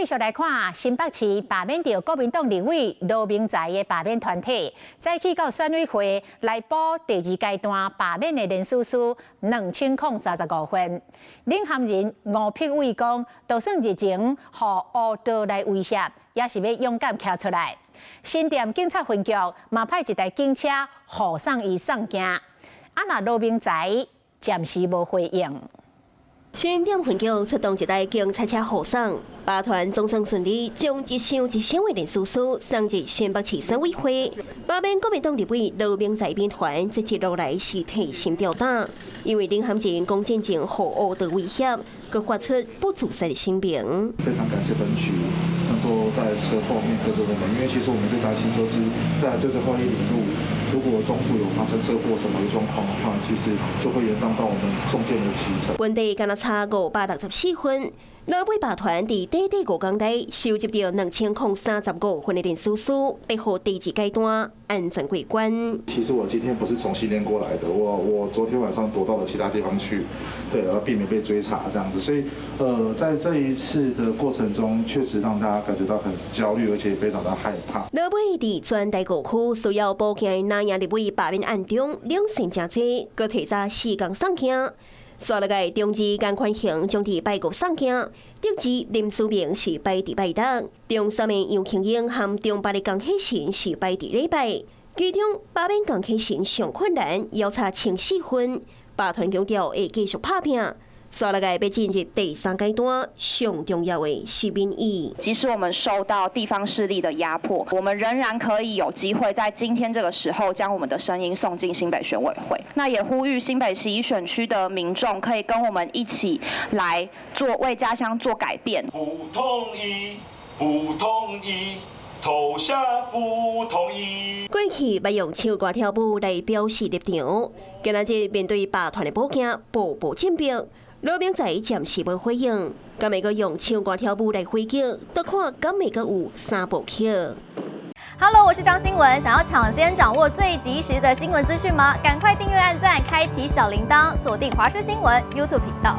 继续来看新北市罢免掉国民党立委罗明才的罢免团体，再去到选委会来补第2阶段罢免的人数数2035份。领衔人吴碧伟讲，就算日前予乌道来威胁，也是要勇敢站出来。新店警察分局嘛派一台警车护送伊送行，那罗明才暂时无回应。 新店分局出动一台警察车护送，罢团总算顺利将一箱的人数数送至新北市选委会。罢免国民党立委罗明才兵团这一路来是提心吊胆，因为领衔人龚建前互殴的威胁，佮发出不自在的声明。非常感谢分局能够在车后面跟着我们，因为其实我们最担心就是在最后一里路。 如果中途有发生车祸什么的状况的话，其实就会延宕到我们送件的时程。本地敢若差564分，老尾罢团伫短短5天内收集到2035份的人数数，被获第2阶段安全过关。其实我今天不是从新店过来的，我昨天晚上躲到了其他地方去，对，而避免被追查这样子。所以在这一次的过程中，确实让大家感觉到很焦虑，而且也非常的害怕。老尾伫全台5区需要保健南洋立委罢免案中两线真济，佮提早4天送行。 刷了个中止捐款刑将伫拜五送行，得知林书明是摆伫拜六，中3名杨庆英和中8的江启臣是摆伫礼拜，其中罢免江启臣上困难，要差4分，罢团强调会继续拍拼。 刷了个要进入第3阶段，上重要的是民意。即使我们受到地方势力的压迫，我们仍然可以有机会在今天这个时候将我们的声音送进新北选委会。那也呼吁新北11选区的民众可以跟我们一起来为家乡做改变。不同意，不同意。 投下不同意。过去捌用唱歌跳舞来表示立场，今仔日面对罢团的保证，步步紧逼。罗明才暂时无回应，敢会阁用唱歌跳舞来回击？得看敢会阁有3部曲。Hello， 我是张新文，想要抢先掌握最及时的新闻资讯吗？赶快订阅、按赞、开启小铃铛，锁定华视新闻 YouTube 频道。